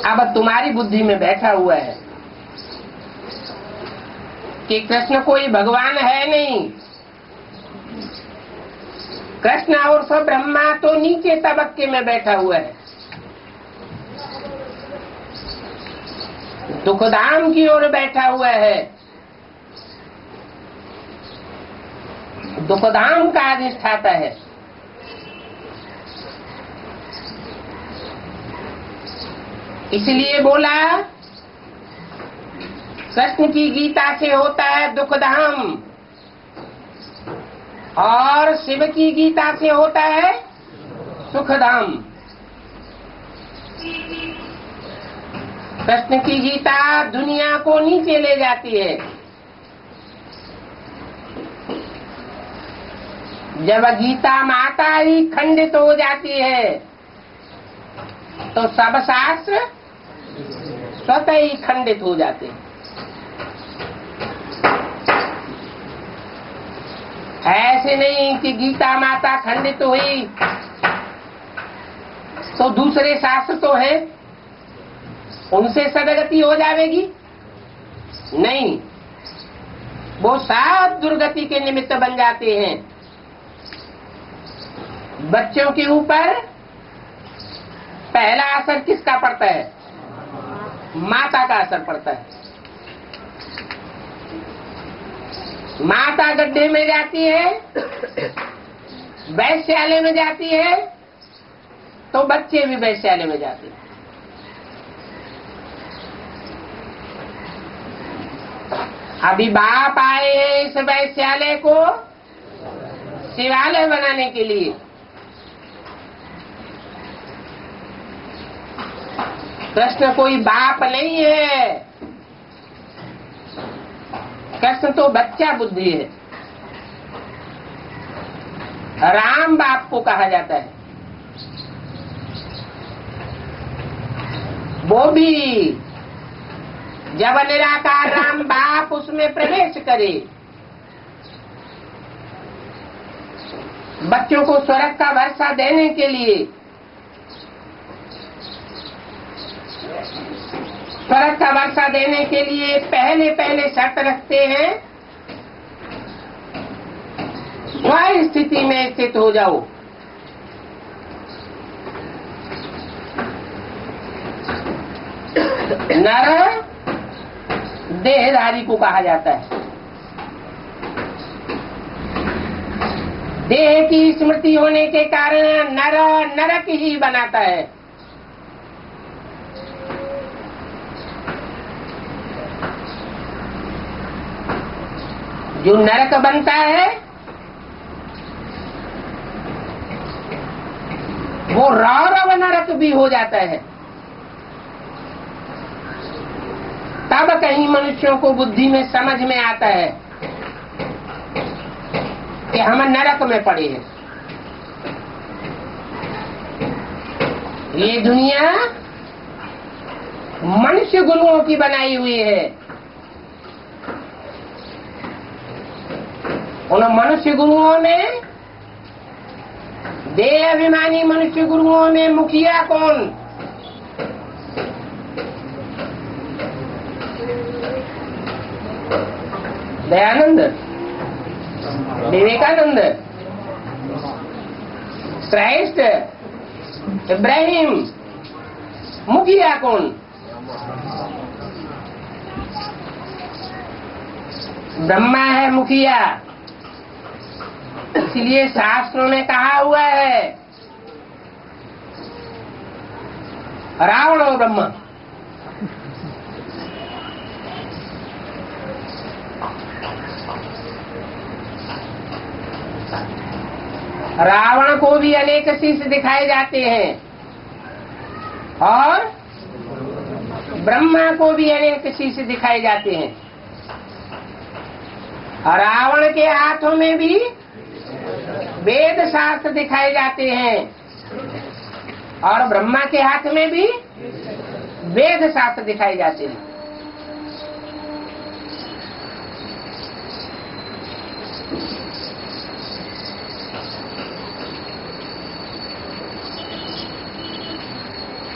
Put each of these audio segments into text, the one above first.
अब तुम्हारी बुद्धि में बैठा हुआ है कि कृष्ण कोई भगवान है नहीं, कृष्ण और सब ब्रह्मा तो नीचे तबक्के में बैठा हुआ है, दुखधाम की ओर बैठा हुआ है, दुखधाम का अधिष्ठाता है। इसलिए बोला कृष्ण की गीता से होता है दुखधाम और शिव की गीता से होता है सुखधाम। कृष्ण की गीता दुनिया को नीचे ले जाती है, जब गीता माता ही खंडित हो जाती है तो सब शास्त्र स्वतः ही खंडित हो जाते हैं। ऐसे नहीं कि गीता माता खंडित हुई तो दूसरे शास्त्र तो है उनसे सदगति हो जाएगी, नहीं, वो सब दुर्गति के निमित्त बन जाते हैं। बच्चों के ऊपर पहला असर किसका पड़ता है? माता का असर पड़ता है। माता गड्ढे में जाती है, वैश्यालय में जाती है, तो बच्चे भी वैश्यालय में जाते हैं। अभी बाप आए हैं इस वैश्यालय को शिवालय बनाने के लिए। कृष्ण कोई बाप नहीं है, कृष्ण तो बच्चा बुद्धि है। राम बाप को कहा जाता है, वो भी जब निराकार राम बाप उसमें प्रवेश करे, बच्चों को स्वर्ग का वर्षा देने के लिए, स्वर्ग का वर्षा देने के लिए पहले पहले शर्त रखते हैं, स्व स्थिति में स्थित हो जाओ। नर देहधारी को कहा जाता है, देह की स्मृति होने के कारण नर नरक ही बनाता है। जो नरक बनता है वो रौरव नरक भी हो जाता है। तब कहीं मनुष्यों को बुद्धि में समझ में आता है कि हम नरक में पड़े हैं। ये दुनिया मनुष्य गुरुओं की बनाई हुई है। उन मनुष्य गुरुओं में, देह अभिमानी मनुष्य गुरुओं में मुखिया कौन? दयानंद, विवेकानंद, क्राइस्ट, इब्राहिम। मुखिया कौन? ब्रह्मा है मुखिया। इसलिए शास्त्रों में कहा हुआ है रावण और ब्रह्मा। रावण को भी अनेक शीश दिखाए जाते हैं और ब्रह्मा को भी अनेक शीश दिखाए जाते हैं। रावण के हाथों में भी वेद शास्त्र दिखाए जाते हैं और ब्रह्मा के हाथ में भी वेद शास्त्र दिखाए जाते हैं।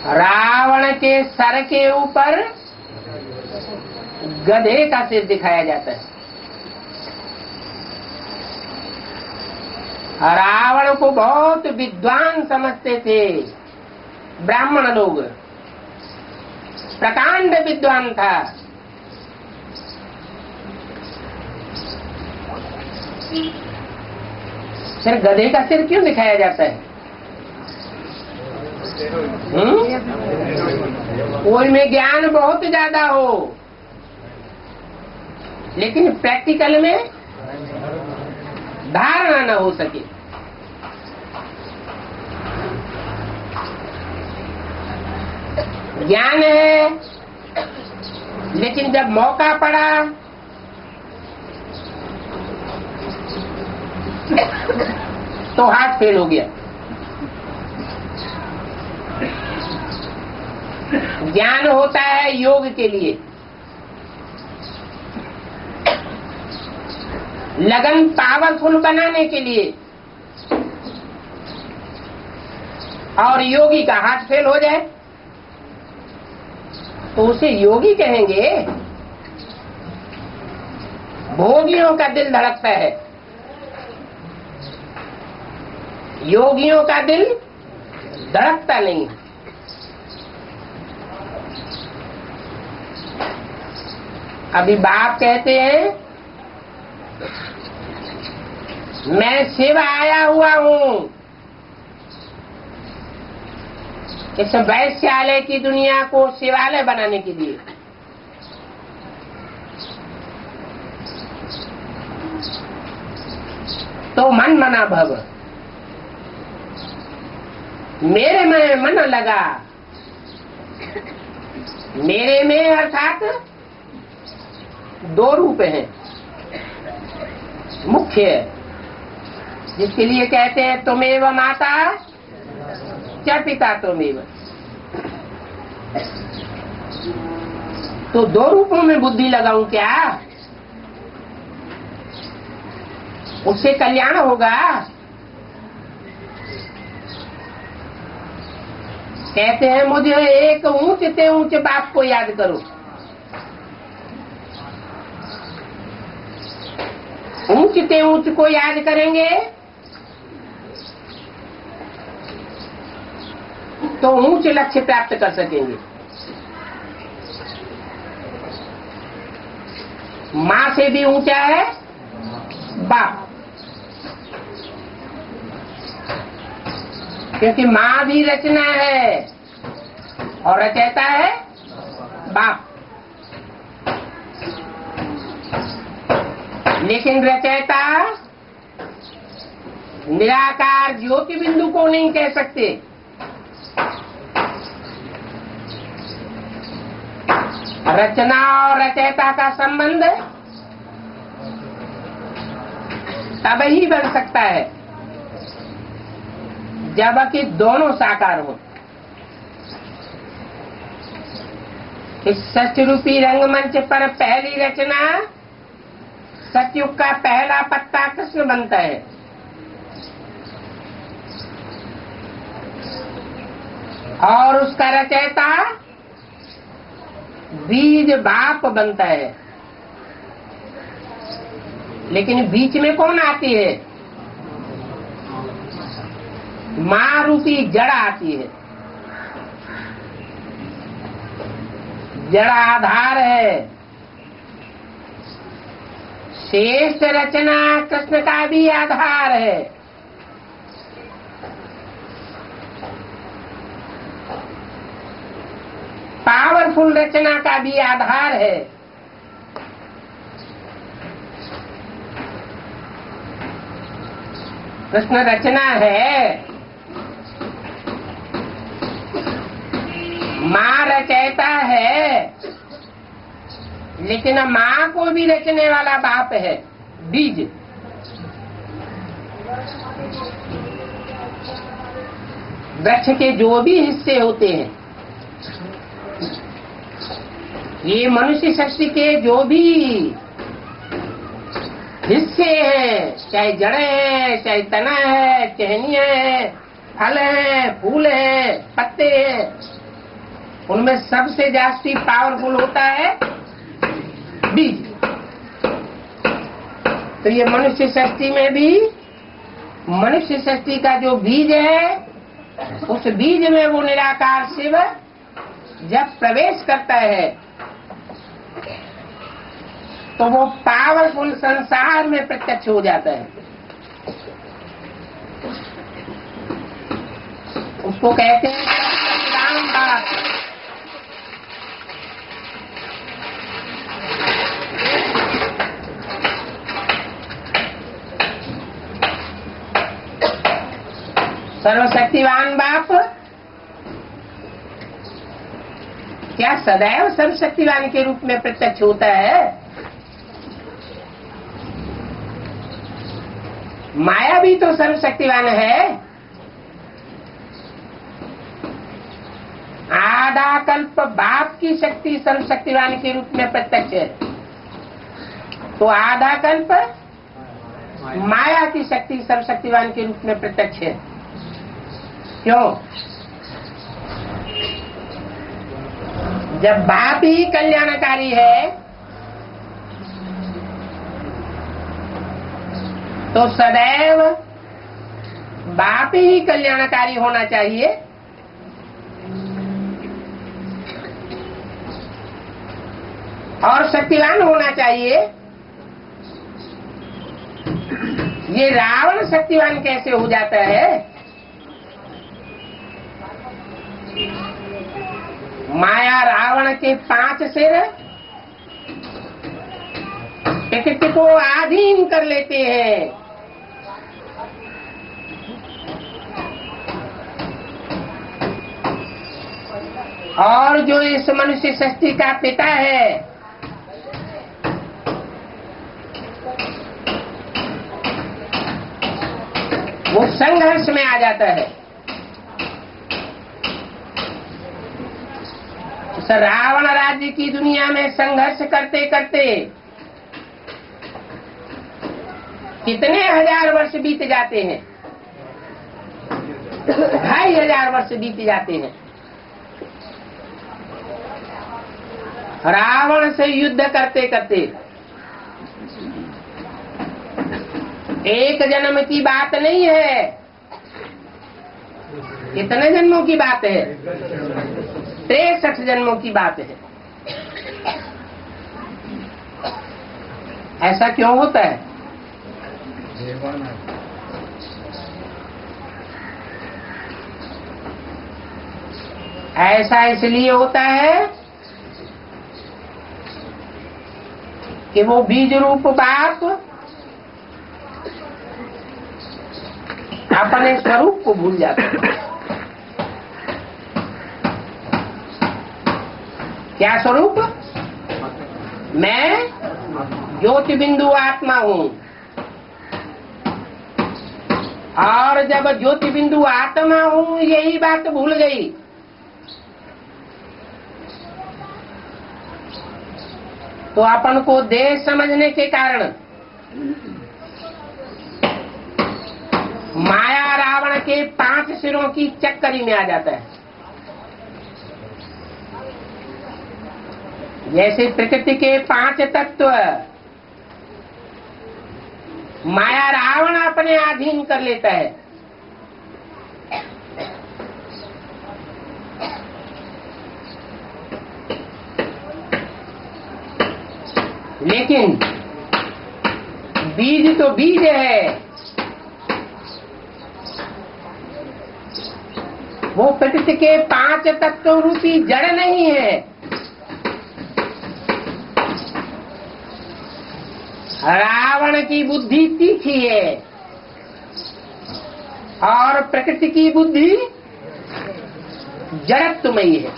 रावण के सर के ऊपर गधे का सिर दिखाया जाता है। रावण को बहुत विद्वान समझते थे ब्राह्मण लोग, प्रकांड विद्वान था। फिर गधे का सिर क्यों दिखाया जाता है? कोई में ज्ञान बहुत ज्यादा हो लेकिन प्रैक्टिकल में धारणा न हो सके। ज्ञान है लेकिन जब मौका पड़ा तो हाथ फेल हो गया। ज्ञान होता है योग के लिए, लगन पावरफुल बनाने के लिए, और योगी का हाथ फेल हो जाए तो उसे योगी कहेंगे? भोगियों का दिल धड़कता है, योगियों का दिल धड़कता नहीं। अभी बाप कहते हैं मैं सेवा आया हुआ हूं इस वैश्यालय की दुनिया को शिवालय बनाने के लिए। तो मन मना भव, मेरे में मन लगा। मेरे में अर्थात दो रूप हैं मुख्य, जिसके लिए कहते हैं तुमेव माता च पिता तुमेव। तो दो रूपों में बुद्धि लगाऊं क्या? उससे कल्याण होगा? कहते हैं मुझे एक ऊंच से ऊंच बाप को याद करो। ऊंच से ऊंच को याद करेंगे तो ऊंच लक्ष्य प्राप्त कर सकेंगे। माँ से भी ऊंचा है बाप, क्योंकि माँ भी रचना है और रचयिता है बाप। लेकिन रचयिता निराकार ज्योति बिंदु को नहीं कह सकते। रचना और रचयिता का संबंध तब ही बन सकता है जबकि दोनों साकार हो। इस सच रूपी रंगमंच पर पहली रचना सतयुग का पहला पत्ता कृष्ण बनता है। और उसका रचयिता बीज बाप बनता है। लेकिन बीच में कौन आती है? माँ रूपी जड़ आती है। जड़ आधार है। श्रेष्ठ रचना कृष्ण का भी आधार है। पावरफुल रचना का भी आधार है। कृष्ण रचना है, माँ रचयिता है, लेकिन माँ को भी रचने वाला बाप है, बीज। वृक्ष के जो भी हिस्से होते हैं, ये मनुष्य शक्ति के जो भी हिस्से हैं, चाहे जड़ें हैं, चाहे तना है, टहनियां हैं, फल हैं, फूल हैं, पत्ते हैं, उनमें सबसे जास्ती पावरफुल होता है बीज। तो ये मनुष्य सृष्टि में भी मनुष्य सृष्टि का जो बीज है, उस बीज में वो निराकार शिव जब प्रवेश करता है तो वो पावरफुल संसार में प्रत्यक्ष हो जाता है। उसको कहते हैं राम बाप। सर्वशक्तिवान बाप क्या सदैव सर्वशक्तिवान के रूप में प्रत्यक्ष होता है? माया भी तो सर्वशक्तिवान है। आधा कल्प बाप की शक्ति सर्वशक्तिवान के रूप में प्रत्यक्ष है, तो आधा कल्प माया की शक्ति सर्वशक्तिवान के रूप में प्रत्यक्ष है। क्यों? जब बाप ही कल्याणकारी है तो सदैव बाप ही कल्याणकारी होना चाहिए। और शक्तिवान होना चाहिए। ये रावण शक्तिवान कैसे हो जाता है? माया रावण के 5 सिर प्रकृति को आधीन कर लेते हैं। और जो इस मनुष्य सृष्टि का पिता है, वो संघर्ष में आ जाता है। उस रावण राज्य की दुनिया में संघर्ष करते करते कितने हजार वर्ष बीत जाते हैं? 2500 वर्ष बीत जाते हैं। रावण से युद्ध करते करते। एक जन्म की बात नहीं है। कितने जन्मों की बात है? 63 जन्मों की बात है। ऐसा क्यों होता है? ऐसा इसलिए होता है कि वो बीज रूप बाप अपने स्वरूप को भूल जाता है। क्या स्वरूप? मैं ज्योति बिंदु आत्मा हूँ। और जब ज्योति बिंदु आत्मा हूँ यही बात भूल गई तो अपन को देह समझने के कारण माया रावण के 5 सिरों की चक्करी में आ जाता है। जैसे प्रकृति के 5 तत्व माया रावण अपने अधीन कर लेता है। लेकिन बीज तो बीज है, वो प्रकृति के 5 तत्व रूपी जड़ नहीं है। रावण की बुद्धि तीखी है और प्रकृति की बुद्धि जड़त्वमयी है।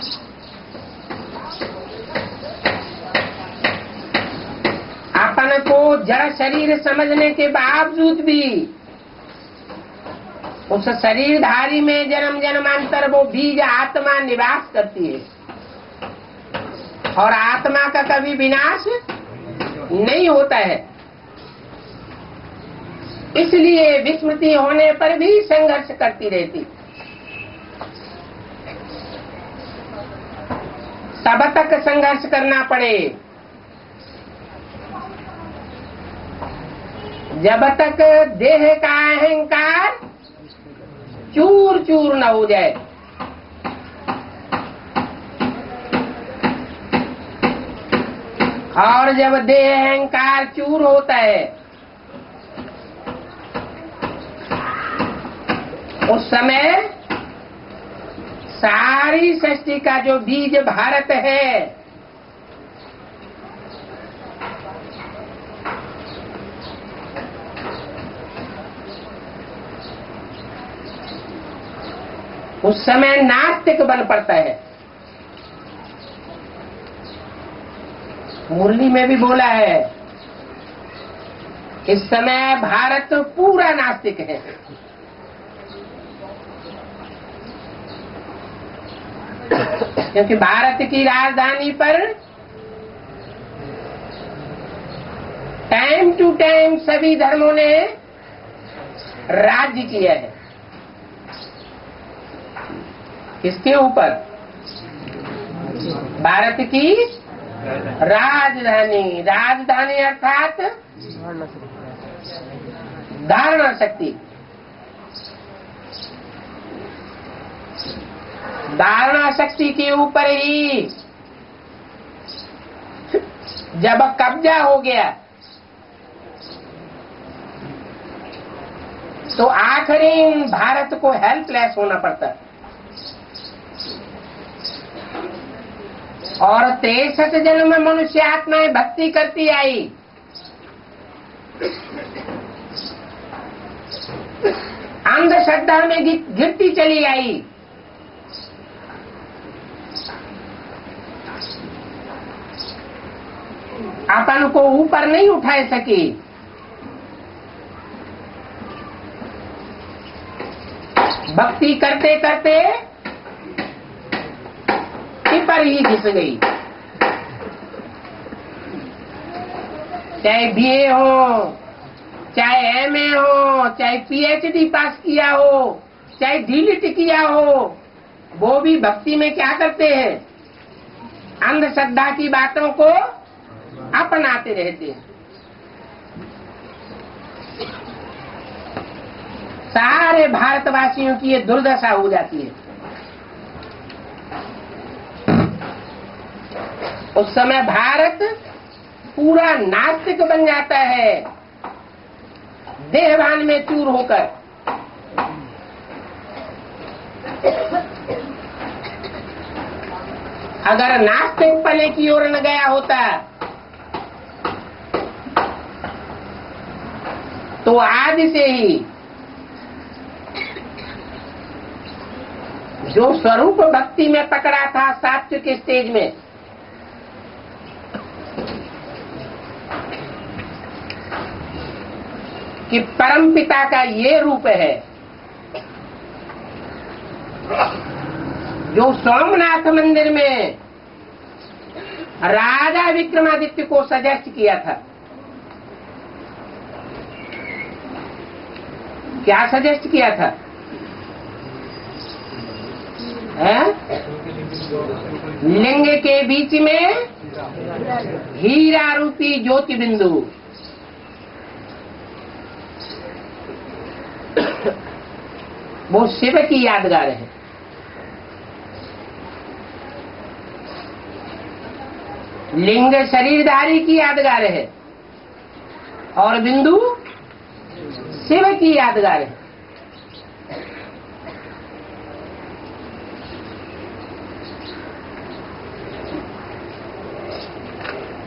अपन को जड़ शरीर समझने के बावजूद भी उस शरीरधारी में जन्म जन्मांतर वो बीज आत्मा निवास करती है और आत्मा का कभी विनाश नहीं होता है। इसलिए विस्मृति होने पर भी संघर्ष करती रहती। तब तक संघर्ष करना पड़े जब तक देह का अहंकार चूर चूर न हो जाए। और जब देह अहंकार चूर होता है उस समय सारी सृष्टि का जो बीज भारत है उस समय नास्तिक बन पड़ता है। मुरली में भी बोला है इस समय भारत पूरा नास्तिक है। क्योंकि भारत की राजधानी पर टाइम टू टाइम सभी धर्मों ने राज्य किया है। किसके ऊपर? भारत की राजधानी। राजधानी अर्थात धारणा शक्ति। धारणा शक्ति के ऊपर ही जब कब्जा हो गया तो आखिरी भारत को हेल्पलेस होना पड़ता। और 63 जन्म में मनुष्य आत्माएं भक्ति करती आई। अंधश्रद्धा में गिरती चली आई। अपन को ऊपर नहीं उठा सकी। भक्ति करते करते पर ही घिस गई। चाहे बीए हो, चाहे एमए हो, चाहे पीएचडी पास किया हो, चाहे डीलिट किया हो, वो भी भक्ति में क्या करते हैं? अंधश्रद्धा की बातों को अपनाते रहते हैं। सारे भारतवासियों की ये दुर्दशा हो जाती है। उस समय भारत पूरा नास्तिक बन जाता है, देहभान में चूर होकर। अगर नास्तिक पने की ओर न गया होता तो आदि से ही जो स्वरूप भक्ति में पकड़ा था सात्विक स्टेज में, कि परम पिता का ये रूप है जो सोमनाथ मंदिर में राजा विक्रमादित्य को सजेस्ट किया था। क्या सजेस्ट किया था? लिंग के बीच में हीरा रूपी ज्योति बिंदु। वो शिव की यादगार है। लिंग शरीरधारी की यादगार है और बिंदु शिव की यादगार है।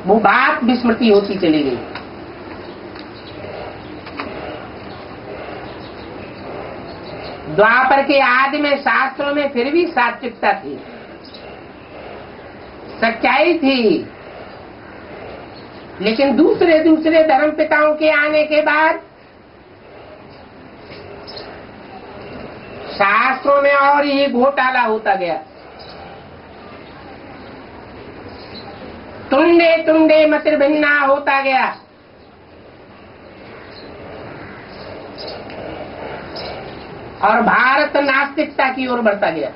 वो बात विस्मृति होती चली गई। द्वापर के आदि में शास्त्रों में फिर भी सात्विकता थी, सच्चाई थी, लेकिन दूसरे दूसरे धर्म पिताओं के आने के बाद शास्त्रों में और ये घोटाला होता गया। तुंडे तुंडे मतिर भिन्ना होता गया। और भारत नास्तिकता की ओर बढ़ता गया।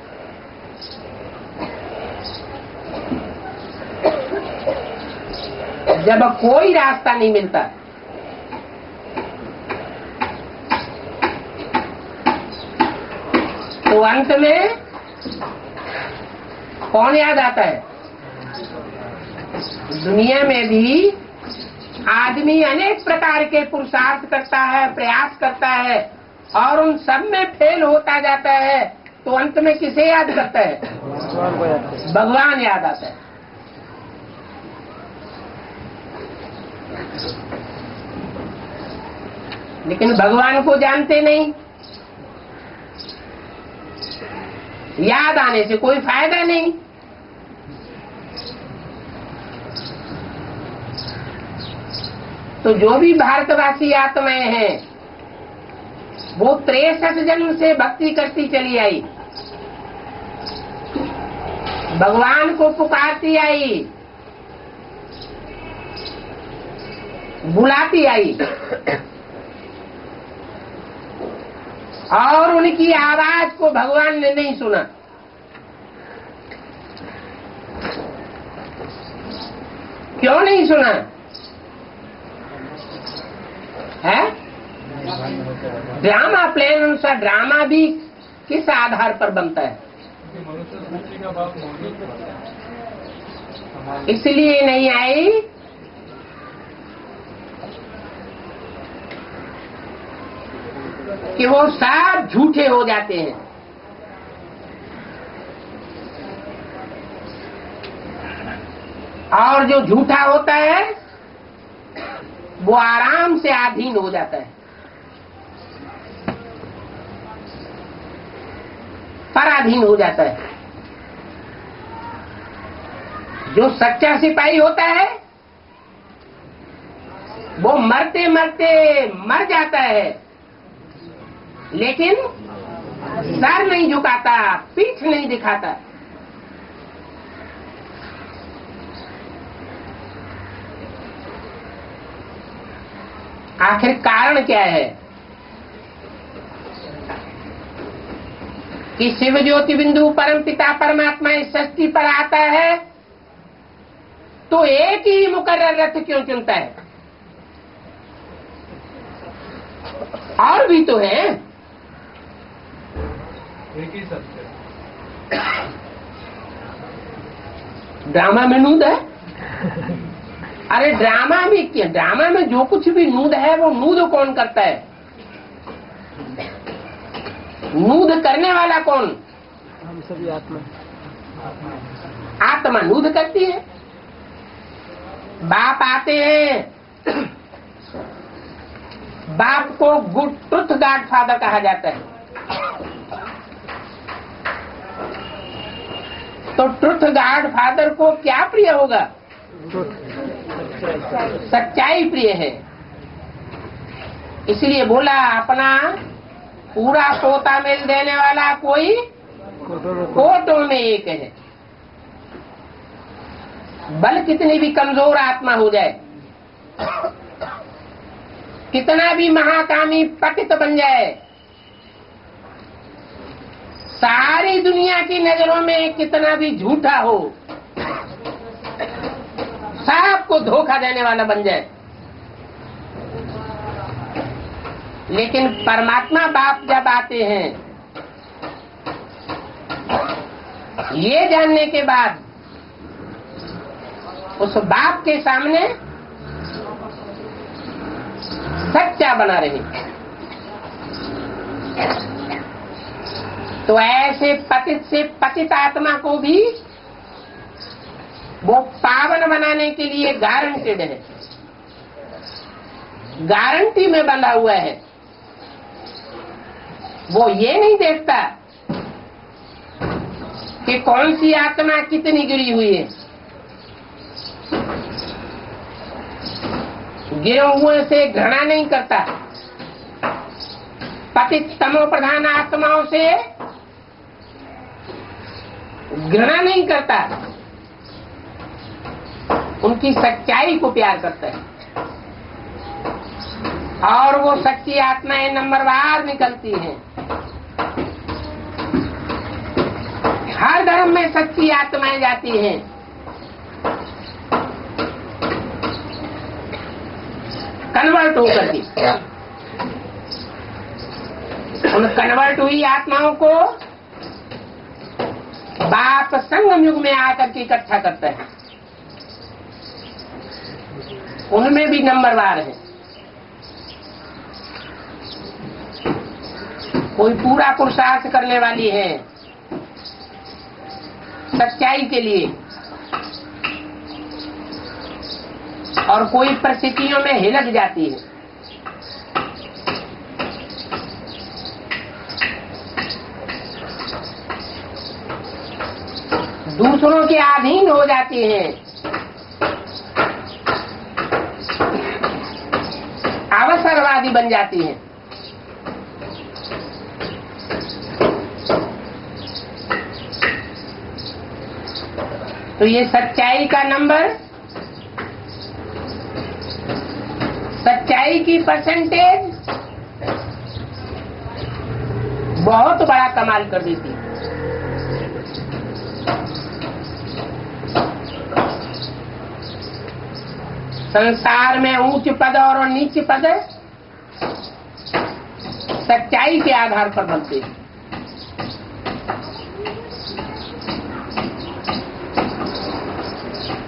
जब कोई रास्ता नहीं मिलता, तो अंत में कौन याद आता है? दुनिया में भी आदमी अनेक प्रकार के पुरुषार्थ करता है, प्रयास करता है, और उन सब में फेल होता जाता है, तो अंत में किसे याद करता है? भगवान याद आता है। लेकिन भगवान को जानते नहीं, याद आने से कोई फायदा नहीं। तो जो भी भारतवासी आत्माएं हैं वो 63 जन्म से भक्ति करती चली आई, भगवान को पुकारती आई, बुलाती आई, और उनकी आवाज को भगवान ने नहीं सुना। क्यों नहीं सुना है? ड्रामा प्लान अनुसार ड्रामा भी किस आधार पर बनता है? इसलिए नहीं आई कि वो सब झूठे हो जाते हैं। और जो झूठा होता है वो आराम से अधीन हो जाता है, पराधीन हो जाता है। जो सच्चा सिपाही होता है वो मरते मरते मर जाता है, लेकिन सर नहीं झुकाता, पीठ नहीं दिखाता। आखिर कारण क्या है कि शिव ज्योति बिंदु परम पिता परमात्मा इस सृष्टि पर आता है तो एक ही मुकर्रर रथ क्यों चुनता है? और भी तो है। एक ही सत्य। ड्रामा में नूद है। अरे ड्रामा में क्या? ड्रामा में जो कुछ भी नूद है वो नूद कौन करता है? नूद करने वाला कौन? हम सभी आत्मा। आत्मा नूद करती है। बाप आते हैं, बाप को गुड ट्रुथ गॉड फादर कहा जाता है। तो ट्रुथ गॉड फादर को क्या प्रिय होगा? सच्चाई प्रिय है। इसलिए बोला अपना पूरा पोता मेल देने वाला कोई कोटों में एक है। बल कितनी भी कमजोर आत्मा हो जाए, कितना भी महाकामी पतित बन जाए, सारी दुनिया की नजरों में कितना भी झूठा हो, सबको धोखा देने वाला बन जाए, लेकिन परमात्मा बाप जब आते हैं ये जानने के बाद उस बाप के सामने सच्चा बना रहे। तो ऐसे पतित से पतित आत्मा को भी वो पावन बनाने के लिए गारंटेड है, गारंटी में बंधा हुआ है। वो ये नहीं देखता कि कौन सी आत्मा कितनी गिरी हुई है। गिरे हुए से घृणा नहीं करता, पतित तमो प्रधान आत्माओं से घृणा नहीं करता, उनकी सच्चाई को प्यार करता है। और वो सच्ची आत्माएं नंबरवार निकलती हैं। हर धर्म में सच्ची आत्माएं जाती हैं। कन्वर्ट होकर के उन कन्वर्ट हुई आत्माओं को बाप संगम युग में आकर के इकट्ठा करता है। उनमें भी नंबरवार है। कोई पूरा पुरुषार्थ करने वाली है सच्चाई के लिए, और कोई परिस्थितियों में हिलक जाती है। दूसरों के अधीन हो जाती हैं, अवसरवादी बन जाती हैं। तो ये सच्चाई का नंबर, सच्चाई की परसेंटेज बहुत बड़ा कमाल कर देती है। संसार में ऊंच पद और नीच पद सच्चाई के आधार पर बनते हैं।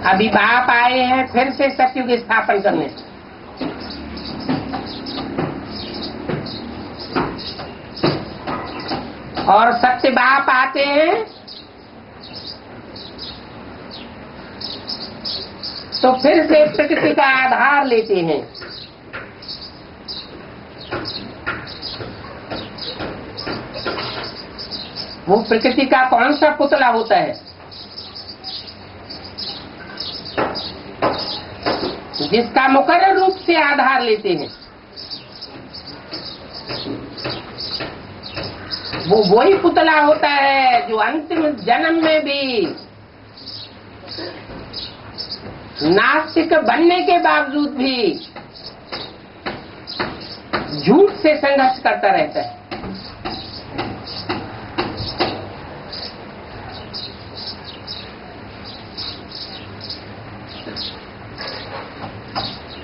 अभी बाप आए हैं फिर से सत्युग स्थापन करने। और सत्य बाप आते हैं तो फिर से प्रकृति का आधार लेते हैं। वो प्रकृति का कौन सा पुतला होता है जिसका मुकर्रर रूप से आधार लेते हैं? वो वही पुतला होता है जो अंतिम जन्म में भी नास्तिक बनने के बावजूद भी झूठ से संघर्ष करता रहता है।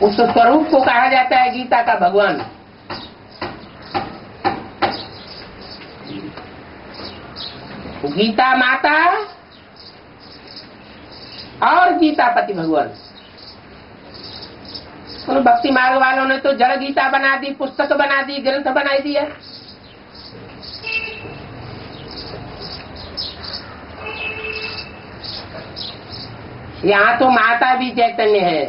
उस स्वरूप को कहा जाता है गीता का भगवान। गीता माता और गीतापति भगवान। उन भक्ति मार्ग वालों ने तो जड़ गीता बना दी, पुस्तक बना दी, ग्रंथ बना दिया। यहाँ तो माता भी चैतन्य है,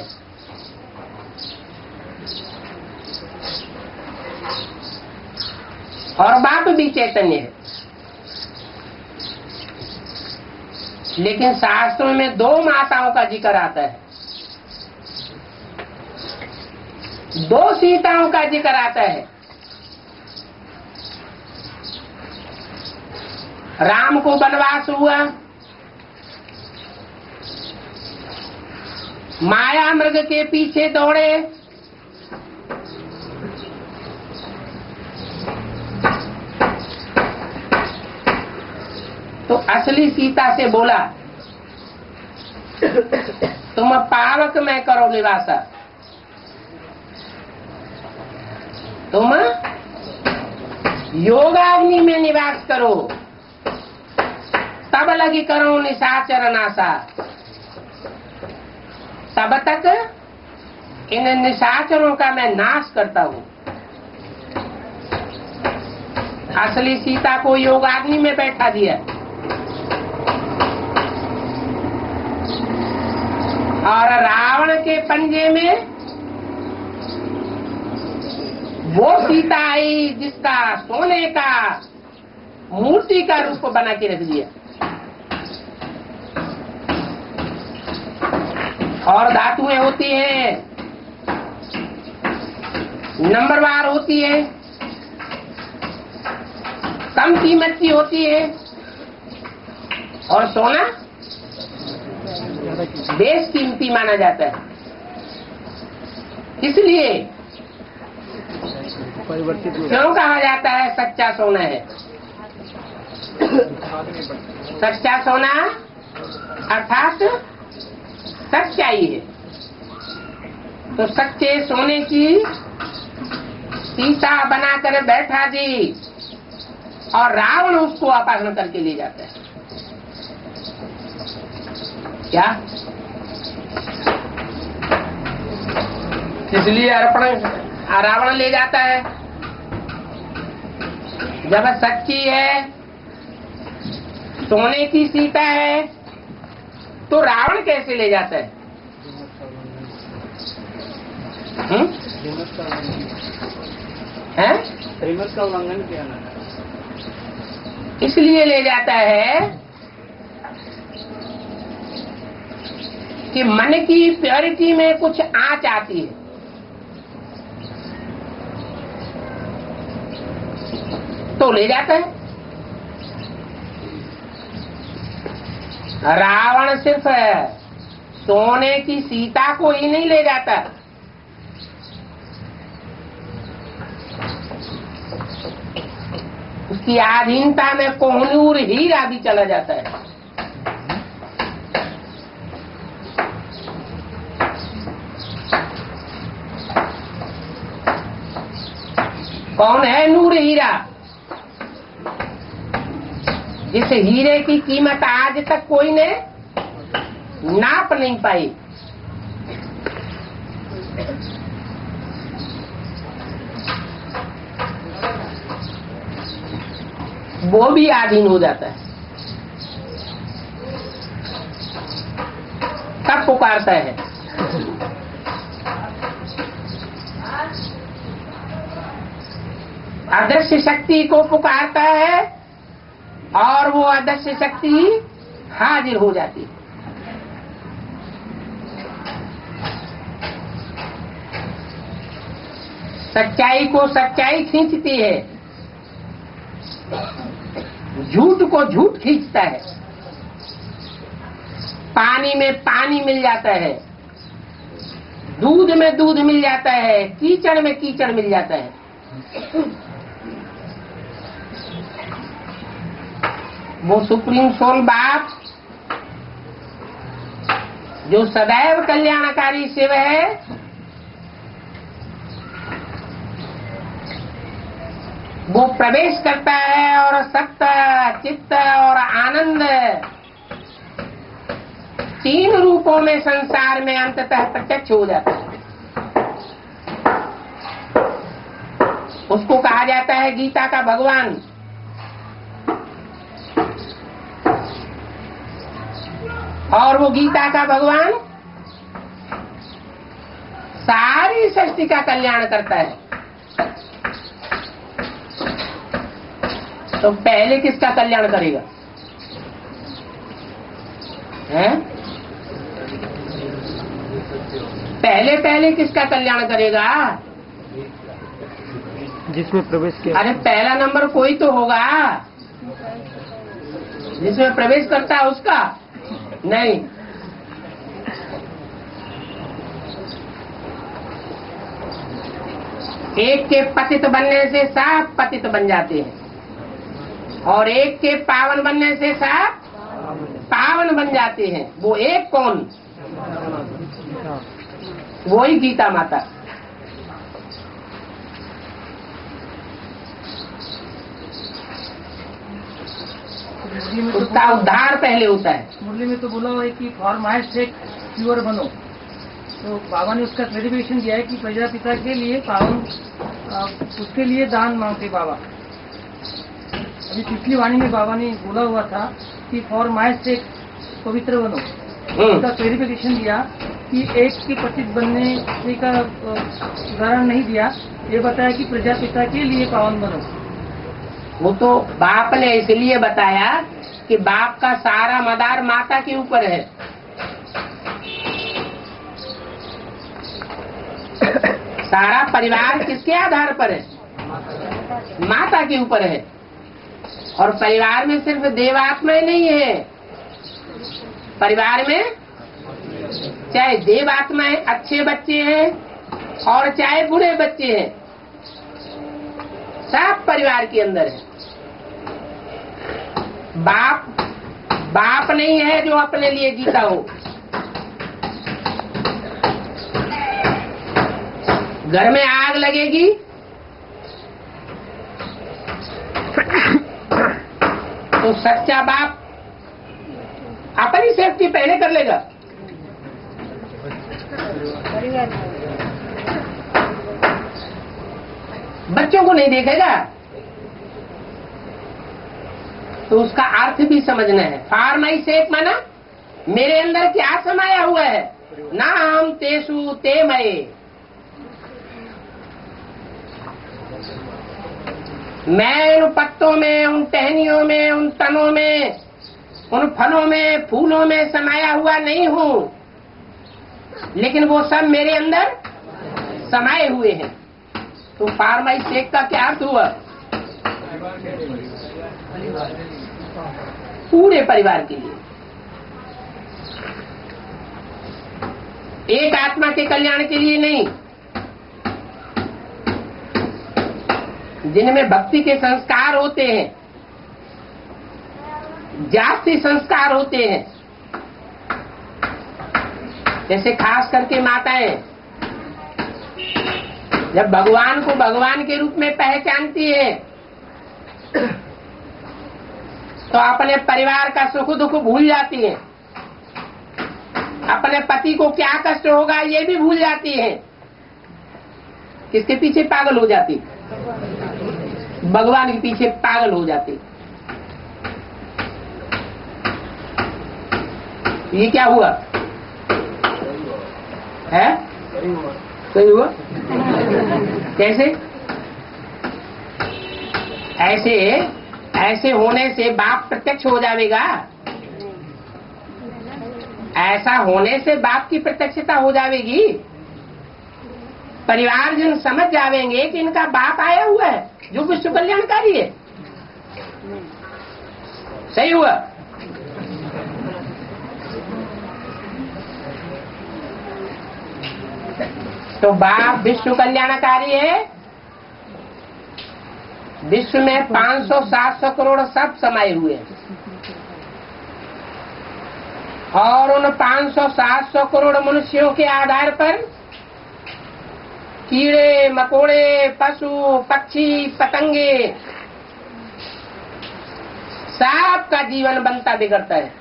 और बाप भी चैतन्य है। लेकिन शास्त्रों में दो माताओं का जिक्र आता है, दो सीताओं का जिक्र आता है। राम को वनवास हुआ, माया मृग के पीछे दौड़े, तो असली सीता से बोला तुम पावक में करो निवासा, तुम योगाग्नि में निवास करो, तब लगी करो निशाचर नासा। तब तक इन निशाचरों का मैं नाश करता हूं। असली सीता को योगाग्नि में बैठा दिया और रावण के पंजे में वो सीता आई जिसका सोने का मूर्ति का रूप बना के रख दिया, और धातुएं होती हैं, नंबरवार होती है, कम कीमत की होती है, और सोना बेस कीमती माना जाता है। इसलिए परिवर्तित क्यों कहा जाता है सच्चा सोना है? सच्चा सोना अर्थात सच्चाई है। तो सच्चे सोने की सीता बनाकर बैठा जी, और रावण उसको अपहरण करके ले जाता है। क्या इसलिए रावण ले जाता है? जब सच्ची है, सोने की सीता है, तो रावण कैसे ले जाता है? श्रीमत का उल्लंघन किया ना, इसलिए ले जाता है कि मन की प्योरिटी में कुछ आंच आती है। तो ले जाता है। रावण सिर्फ सोने की सीता को ही नहीं ले जाता, उसकी आधीनता में कोहनूर हीरा भी चला जाता है। कौन है नूर हीरा? जिस हीरे की कीमत आज तक कोई ने नाप नहीं पाई। वो भी आधीन हो जाता है। तब पुकारता है। अदृश्य शक्ति को पुकारता है और वो अदृश्य शक्ति हाजिर हो जाती है। सच्चाई को सच्चाई खींचती है, झूठ को झूठ खींचता है। पानी में पानी मिल जाता है, दूध में दूध मिल जाता है, कीचड़ में कीचड़ मिल जाता है। वो सुप्रीम सोल बाप जो सदैव कल्याणकारी शिव है, वो प्रवेश करता है और सत्य, चित्त और आनंद तीन रूपों में संसार में अंततः प्रत्यक्ष हो जाता है। उसको कहा जाता है गीता का भगवान। और वो गीता का भगवान सारी सृष्टि का कल्याण करता है। तो पहले किसका कल्याण करेगा? हैं? पहले किसका कल्याण करेगा? जिसमें प्रवेश किया। अरे पहला नंबर कोई तो होगा जिसमें प्रवेश करता है उसका नहीं। एक के पतित बनने से सब पतित बन जाते हैं और एक के पावन बनने से सब पावन बन जाते हैं। वो एक कौन? वो ही गीता माता। उसका उद्धार पहले होता है। मुरली में तो बोला हुआ है कि फॉर माय सेक प्योर बनो। तो बाबा ने उसका क्लेरिफिकेशन दिया है कि प्रजापिता के लिए पावन, उसके लिए दान मांगते बाबा। अभी पिछली वाणी में बाबा ने बोला हुआ था कि फॉर माय सेक पवित्र बनो। उसका क्लेरिफिकेशन दिया कि एक के पतित बनने का उदाहरण नहीं दिया, ये बताया कि प्रजापिता के लिए पावन बनो। वो तो बाप ने इसलिए बताया कि बाप का सारा मदार माता के ऊपर है। सारा परिवार किसके आधार पर है? माता के ऊपर है। और परिवार में सिर्फ देवात्माएं नहीं है, परिवार में चाहे देवात्माएं अच्छे बच्चे हैं और चाहे बुरे बच्चे हैं, सब परिवार के अंदर है। बाप नहीं है जो अपने लिए जीता हो। घर में आग लगेगी सच्चा बाप अपनी सेफ्टी पहले कर लेगा। बच्चों को नहीं देखेगा। तो उसका अर्थ भी समझना है। फॉर माई सेक माना मेरे अंदर क्या समाया हुआ है। ना हम तेसु ते मये, मैं उन पत्तों में, उन टहनियों में, उन तनों में, उन फलों में, फूलों में समाया हुआ नहीं हूँ, लेकिन वो सब मेरे अंदर समाये हुए हैं। तो फॉर माई सेक का क्या अर्थ हुआ? पूरे परिवार के लिए, एक आत्मा के कल्याण के लिए नहीं। जिनमें भक्ति के संस्कार होते हैं, जाति संस्कार होते हैं, जैसे खास करके माताएं जब भगवान को भगवान के रूप में पहचानती है तो अपने परिवार का सुख दुख भूल जाती है, अपने पति को क्या कष्ट होगा ये भी भूल जाती है। किसके पीछे पागल हो जाती? भगवान के पीछे पागल हो जाती। ये क्या हुआ है? सही हुआ? कैसे? ऐसे होने से बाप प्रत्यक्ष हो जाएगा। ऐसा होने से बाप की प्रत्यक्षता हो जाएगी। परिवारजन समझ जाएंगे कि इनका बाप आया हुआ है जो विश्व कल्याणकारी है। सही हुआ? तो बाप विश्व कल्याणकारी है। विश्व में 500-700 करोड़ सब समाये हुए हैं और उन 500-700 करोड़ मनुष्यों के आधार पर कीड़े मकोड़े, पशु पक्षी, पतंगे सबका जीवन बनता बिगड़ता है।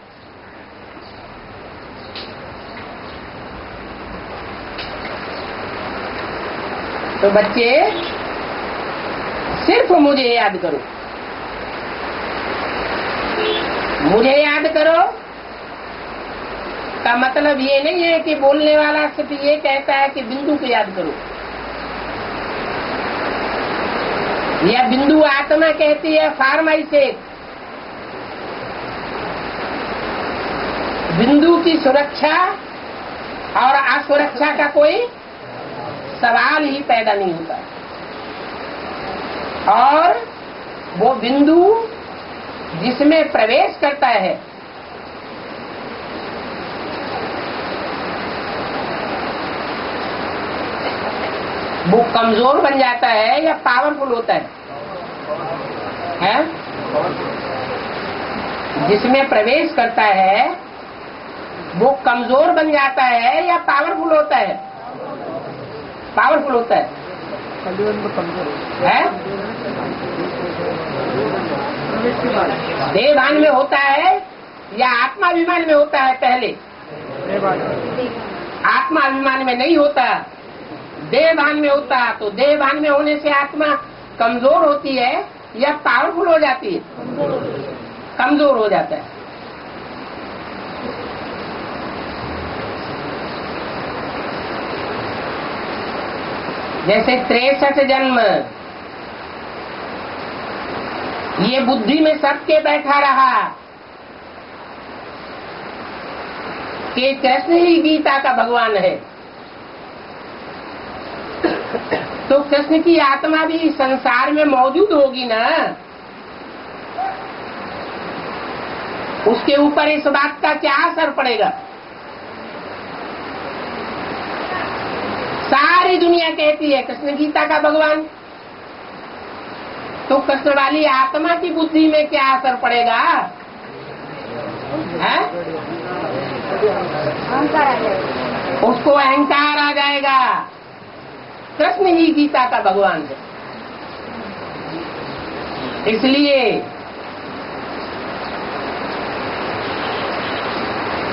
तो बच्चे सिर्फ मुझे याद करो, मुझे याद करो का मतलब ये नहीं है कि बोलने वाला सिर्फ ये कहता है कि बिंदु को याद करो, या बिंदु आत्मा कहती है फार्माई से। बिंदु की सुरक्षा और असुरक्षा का कोई सवाल ही पैदा नहीं होता। और वो बिंदु जिसमें प्रवेश करता है वो कमजोर बन जाता है या पावरफुल होता है? जिसमें प्रवेश करता है वो कमजोर बन जाता है या पावरफुल होता है? पावरफुल होता है। देहभान में होता है या आत्माभिमान में होता है? पहले आत्माभिमान में नहीं होता, देहभान में होता। तो देहभान में होने से आत्मा कमजोर होती है या पावरफुल हो जाती है? कमजोर हो जाता है। जैसे 63 जन्म ये बुद्धि में सबके बैठा रहा कि कृष्ण ही गीता का भगवान है। तो कृष्ण की आत्मा भी संसार में मौजूद होगी ना, उसके ऊपर इस बात का क्या असर पड़ेगा? सारी दुनिया कहती है कृष्ण गीता का भगवान, तो कृष्ण वाली आत्मा की बुद्धि में क्या असर पड़ेगा? है? उसको अहंकार आ जाएगा, कृष्ण ही गीता का भगवान है। इसलिए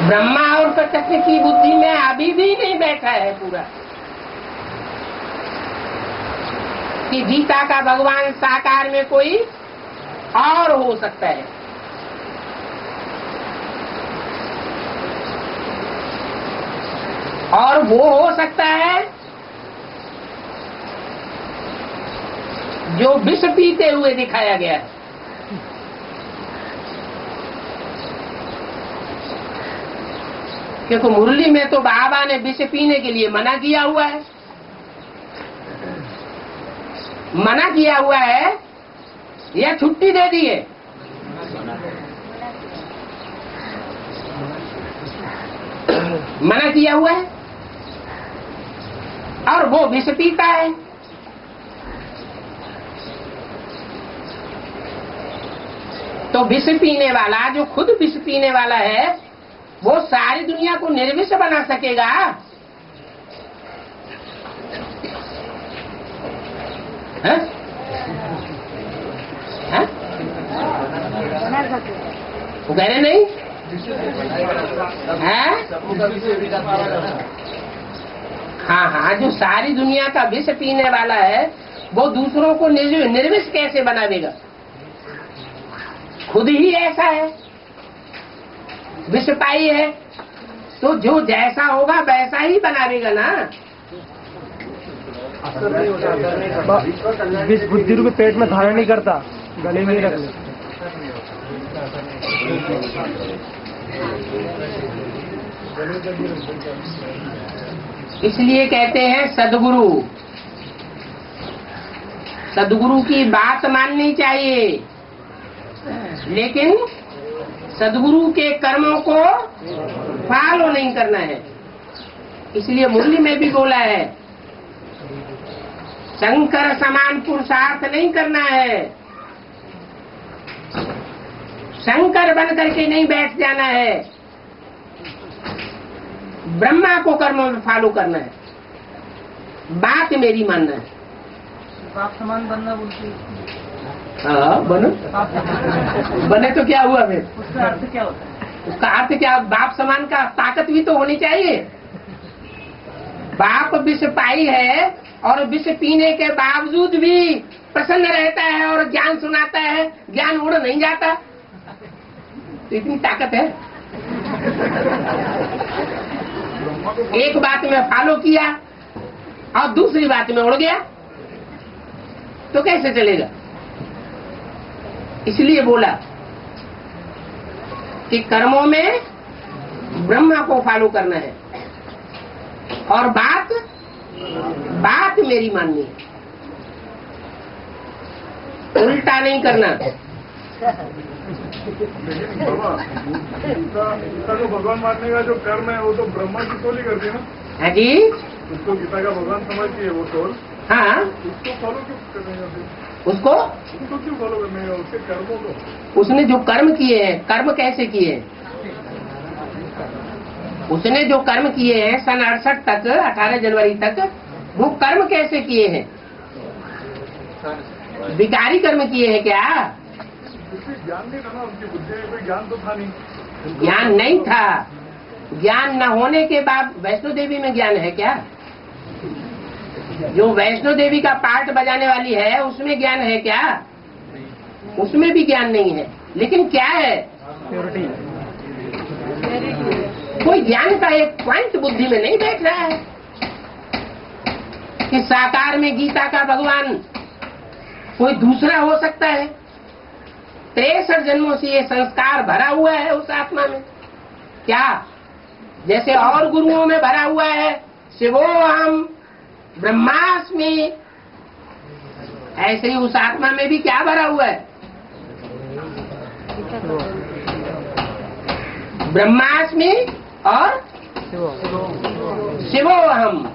ब्रह्मा और प्रकृति की बुद्धि में अभी भी नहीं बैठा है पूरा कि गीता का भगवान साकार में कोई और हो सकता है। और वो हो सकता है जो विष पीते हुए दिखाया गया है। क्योंकि मुरली में तो बाबा ने विष पीने के लिए मना किया हुआ है, मना किया हुआ है या छुट्टी दे दी है? मना किया हुआ है और वो विष पीता है। तो विष पीने वाला, जो खुद विष पीने वाला है, वो सारी दुनिया को निर्विष बना सकेगा? है? है? वो कह रहे नहीं है? हाँ हाँ, जो सारी दुनिया का विष पीने वाला है वो दूसरों को निर्विष कैसे बनावेगा? खुद ही ऐसा है, विष पाई है, तो जो जैसा होगा वैसा ही बनावेगा ना। विष बुद्धि रूपी पेट में धारण नहीं करता, गले में ही रख ले। इसलिए कहते हैं सद्गुरु, सद्गुरु की बात माननी चाहिए, लेकिन सद्गुरु के कर्मों को फॉलो नहीं करना है। इसलिए मुरली में भी बोला है, शंकर समान पुरुषार्थ नहीं करना है, शंकर बन करके नहीं बैठ जाना है, ब्रह्मा को कर्मों में फॉलो करना है, बात मेरी मानना है। बाप समान बनना बोलते, हाँ बनो, बने तो क्या हुआ फिर? उसका अर्थ क्या होता है? उसका अर्थ क्या? बाप समान का ताकत भी तो होनी चाहिए। बाप विष पाई है और विष पीने के बावजूद भी प्रसन्न रहता है और ज्ञान सुनाता है, ज्ञान उड़ नहीं जाता, तो इतनी ताकत है। एक बात में फॉलो किया और दूसरी बात में उड़ गया, तो कैसे चलेगा? इसलिए बोला कि कर्मों में ब्रह्मा को फॉलो करना है और बात मेरी माननी है, उल्टा नहीं करना। गीता को भगवान मानने का जो कर्म है वो तो ब्रह्मा की टोली करती है ना। हाँ जी, उसको गीता का भगवान समझती है वो टोल। हाँ, उसको फॉलो क्यों करने का? उसको क्यों फॉलो करने का? उसके कर्मों को, उसने जो कर्म किए हैं, कर्म कैसे किए हैं? उसने जो कर्म किए हैं सन 68 तक, 18 जनवरी तक, वो कर्म कैसे किए हैं? विकारी कर्म किए हैं क्या? ज्ञान नहीं था ना उनकी बुद्धि में, कोई ज्ञान तो था नहीं। ज्ञान नहीं था। ज्ञान न होने के बाद वैष्णो देवी में ज्ञान है क्या? जो वैष्णो देवी का पार्ट बजाने वाली है उसमें ज्ञान है क्या? उसमें भी ज्ञान नहीं है। लेकिन क्या है? प्योरिटी। कोई ज्ञान का एक पॉइंट बुद्धि में नहीं बैठ रहा है कि साकार में गीता का भगवान कोई दूसरा हो सकता है। 63 जन्मों से ये संस्कार भरा हुआ है उस आत्मा में। क्या? जैसे और गुरुओं में भरा हुआ है शिवोहम ब्रह्मास्मि, ऐसे ही उस आत्मा में भी क्या भरा हुआ है? ब्रह्मास्मि और शिवोहम।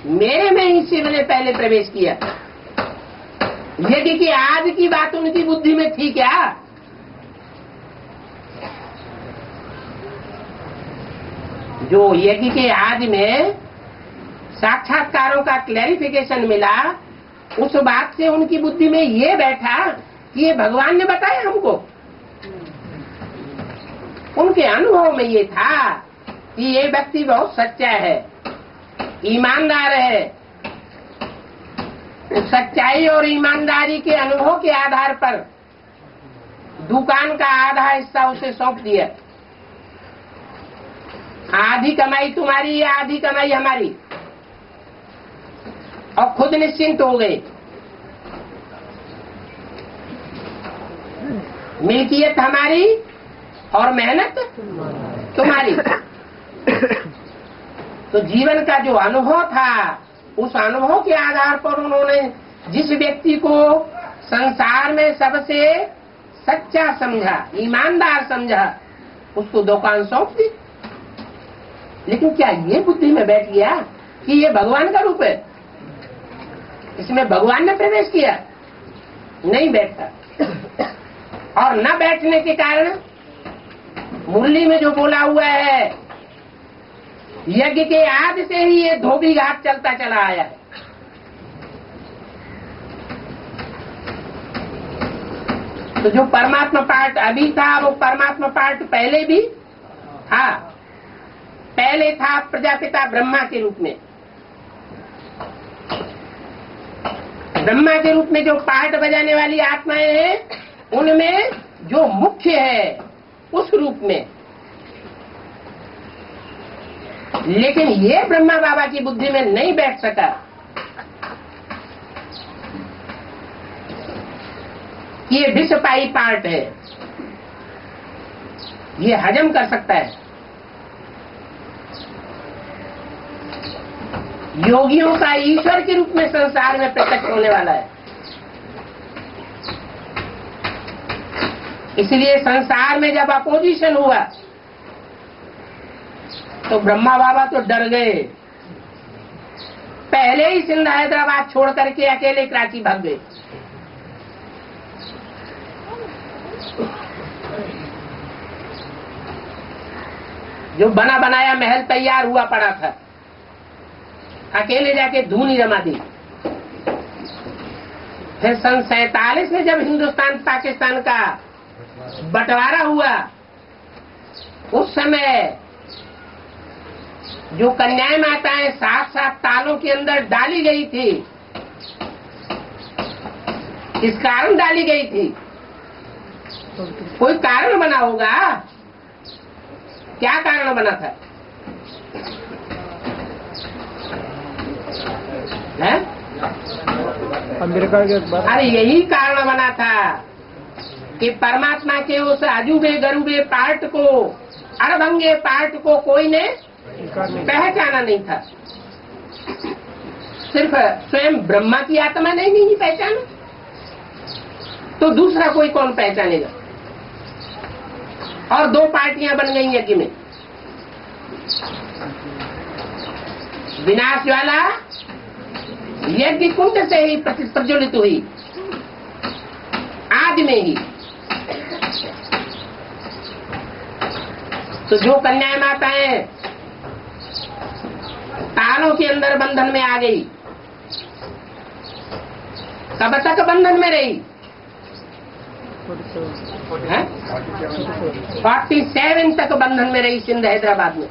मेरे में ही शिव ने पहले प्रवेश किया। यदि कि आज की बात उनकी बुद्धि में थी क्या? जो यज्ञ के आज में साक्षात्कारों का क्लैरिफिकेशन मिला, उस बात से उनकी बुद्धि में ये बैठा कि ये भगवान ने बताया हमको। उनके अनुभव में ये था कि ये व्यक्ति बहुत सच्चा है, ईमानदार है। उस सच्चाई और ईमानदारी के अनुभव के आधार पर दुकान का आधा हिस्सा उसे सौंप दिया। आधी कमाई तुम्हारी या आधी कमाई हमारी, और खुद निश्चिंत हो गए। मिल्कियत हमारी और मेहनत तुम्हारी। तो जीवन का जो अनुभव था, उस अनुभव के आधार पर उन्होंने जिस व्यक्ति को संसार में सबसे सच्चा समझा, ईमानदार समझा, उसको दुकान सौंप दी। लेकिन क्या ये बुद्धि में बैठ गया कि ये भगवान का रूप है, इसमें भगवान ने प्रवेश किया? नहीं बैठता। और न बैठने के कारण मुरली में जो बोला हुआ है, यज्ञ के आदि से ही ये धोबी घाट चलता चला आया है। तो जो परमात्मा पार्ट अभी था, वो परमात्मा पार्ट पहले भी था। पहले था प्रजापिता ब्रह्मा के रूप में। ब्रह्मा के रूप में जो पार्ट बजाने वाली आत्माएं हैं, उनमें जो मुख्य है उस रूप में। लेकिन ये ब्रह्मा बाबा की बुद्धि में नहीं बैठ सका। ये विषपाई पार्ट है, ये हजम कर सकता है। योगियों का ईश्वर के रूप में संसार में प्रकट होने वाला है। इसलिए संसार में जब अपोजिशन हुआ तो ब्रह्मा बाबा तो डर गए। पहले ही सिंध हैदराबाद छोड़ करके अकेले कराची भाग गए। जो बना बनाया महल तैयार हुआ पड़ा था, अकेले जाके धूनी जमा दी। फिर सन 47 में जब हिंदुस्तान पाकिस्तान का बंटवारा हुआ, उस समय जो कन्याएं माताएं 7-7 तालों के अंदर डाली गई थी, किस कारण डाली गई थी? कोई कारण बना होगा। क्या कारण बना था? है? अमेरिका के अरे यही कारण बना था कि परमात्मा के उस अजूबे गरूबे पार्ट को, अड़भंगे पार्ट को कोई ने पहचाना नहीं था। सिर्फ स्वयं ब्रह्मा की आत्मा ने नहीं पहचाना, तो दूसरा कोई कौन पहचानेगा? और 2 पार्टियां बन गई यज्ञ में। विनाश ज्वाला यज्ञ कुंड से ही प्रज्वलित हुई, आदि में ही। तो जो कन्याएं माताएं तालों के अंदर बंधन में आ गई, कब तक बंधन में रही? 47 तक बंधन में रही सिंध हैदराबाद में।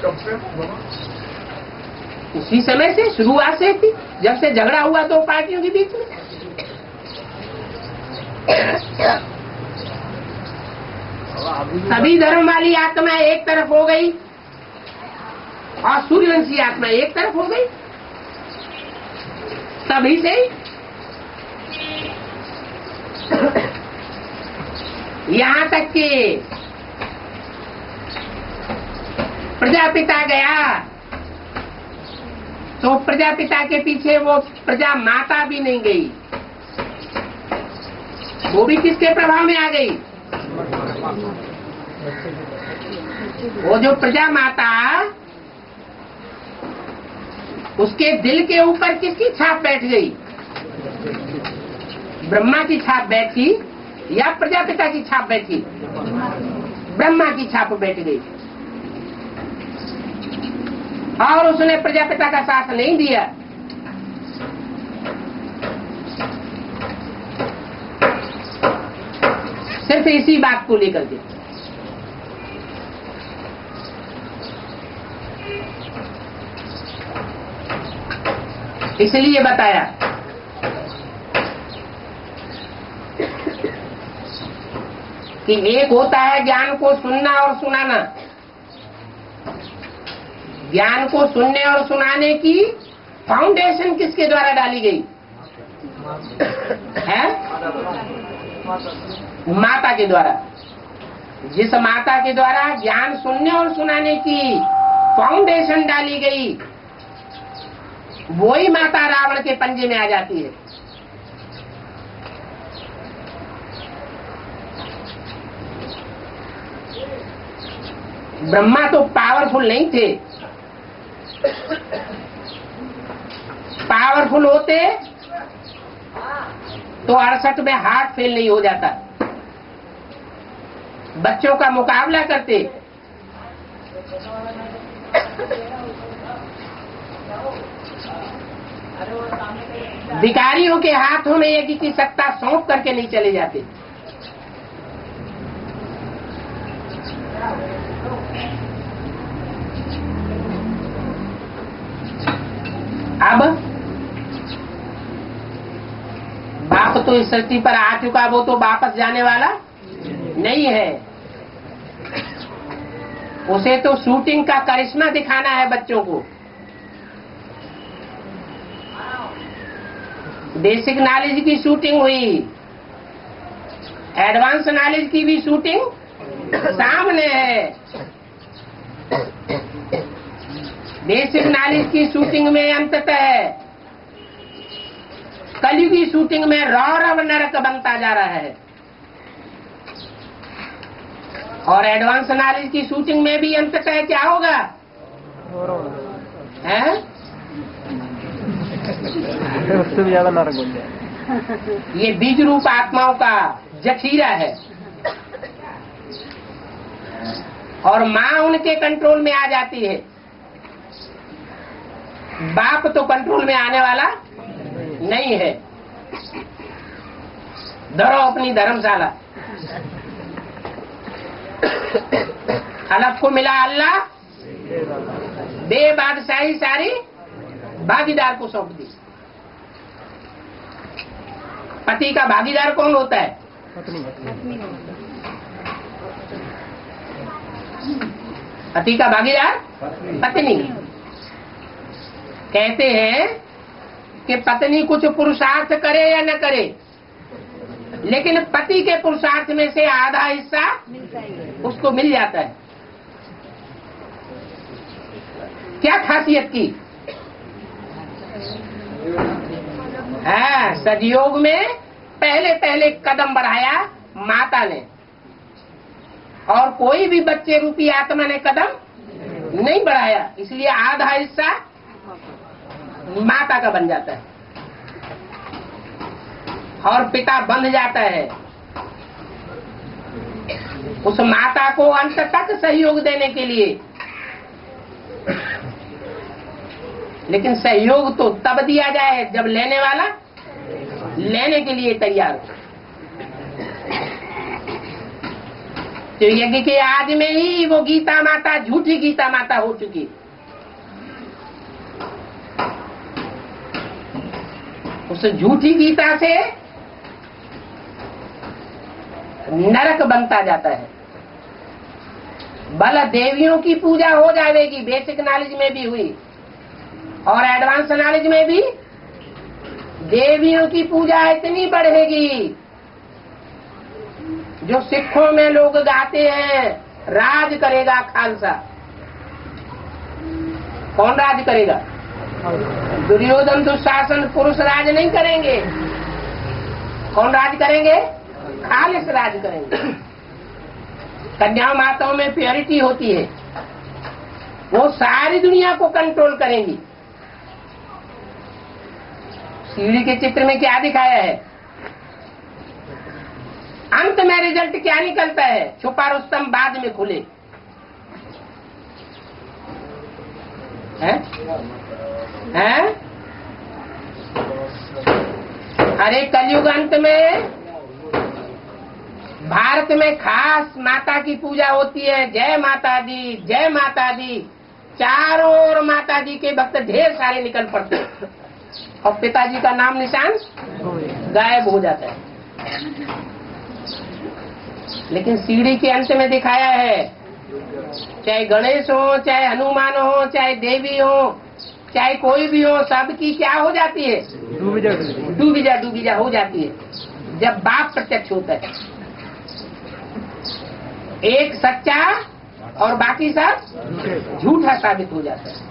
कब से? उसी समय से, शुरुआत से थी, जब से झगड़ा हुआ 2 पार्टियों के बीच में। सभी धर्म वाली आत्मा एक तरफ हो गई और सूर्यवंशी आत्मा एक तरफ हो गई। तभी से यहाँ तक कि प्रजापिता गया तो प्रजापिता के पीछे वो प्रजा माता भी नहीं गई, वो भी किसके प्रभाव में आ गई? वो जो प्रजा माता, उसके दिल के ऊपर किसकी छाप बैठ गई? ब्रह्मा की छाप बैठी या प्रजापिता की छाप बैठी? ब्रह्मा की छाप बैठ गई। और उसने प्रजापिता का साथ नहीं दिया। सिर्फ इसी बात को लेकर के। इसलिए बताया कि एक होता है ज्ञान को सुनना और सुनाना। ज्ञान को सुनने और सुनाने की फाउंडेशन किसके द्वारा डाली गई है? माता के द्वारा। जिस माता के द्वारा ज्ञान सुनने और सुनाने की फाउंडेशन डाली गई, वही माता रावण के पंजे में आ जाती है। ब्रह्मा तो पावरफुल नहीं थे। पावरफुल होते तो 68 में हार्ट फेल नहीं हो जाता। बच्चों का मुकाबला करते। भिखारियों के हाथों में यज्ञ की सत्ता सौंप करके नहीं चले जाते। अब बाप तो इस सृष्टि पर आ चुका, वो तो वापस जाने वाला नहीं है। उसे तो शूटिंग का करिश्मा दिखाना है बच्चों को। बेसिक नॉलेज की शूटिंग हुई, एडवांस नॉलेज की भी शूटिंग सामने है। बेसिक नॉलेज की शूटिंग में अंततः कलयुगी शूटिंग में रौरव नरक बनता जा रहा है, और एडवांस नॉलेज की शूटिंग में भी अंततः क्या होगा है? उससे भी ज्यादा नरक बन जाए। ये बीज रूप आत्माओं का जखीरा है, और माँ उनके कंट्रोल में आ जाती है। बाप तो कंट्रोल में आने वाला नहीं है। धरो अपनी धर्मशाला। हलफ को मिला अल्लाह, बेबादशाही सारी भागीदार को सौंप दी। पति का भागीदार कौन होता है? पति का भागीदार पत्नी। कहते हैं कि पत्नी कुछ पुरुषार्थ करे या न करे, लेकिन पति के पुरुषार्थ में से आधा हिस्सा उसको मिल जाता है। क्या खासियत की है? सतयुग में पहले पहले कदम बढ़ाया माता ने, और कोई भी बच्चे रूपी आत्मा ने कदम नहीं बढ़ाया। इसलिए आधा हिस्सा माता का बन जाता है और पिता बंध जाता है। उस माता को अंत तक सहयोग देने के लिए, लेकिन सहयोग तो तब दिया जाए जब लेने वाला लेने के लिए तैयार हो। तो यज्ञ के आज में ही वो गीता माता झूठी गीता माता हो चुकी। उस झूठी गीता से नरक बनता जाता है। बल देवियों की पूजा हो जाएगी, बेसिक नॉलेज में भी हुई, और एडवांस नॉलेज में भी देवियों की पूजा इतनी बढ़ेगी। जो सिखों में लोग गाते हैं, राज करेगा खालसा। कौन राज करेगा? दुर्योधन दुशासन पुरुष राज नहीं करेंगे। कौन राज करेंगे? खालिस राज करेंगे। कन्या माताओं में प्योरिटी होती है, वो सारी दुनिया को कंट्रोल करेंगी। सीढ़ी के चित्र में क्या दिखाया है? अंत में रिजल्ट क्या निकलता है? छुपा रुस्तम बाद में खुले। हैं? अरे कलयुग अंत में भारत में खास माता की पूजा होती है, जय माता दी, जय माता दी। चारों ओर माता जी के भक्त ढेर सारे निकल पड़ते हैं और पिताजी का नाम निशान गायब हो जाता है। लेकिन सीढ़ी के अंत में दिखाया है, चाहे गणेश हो, चाहे हनुमान हो, चाहे देवी हो, चाहे कोई भी हो, सबकी क्या हो जाती है? डूबी जा हो जाती है जब बाप प्रत्यक्ष होता है। एक सच्चा और बाकी सब झूठा साबित हो जाता है।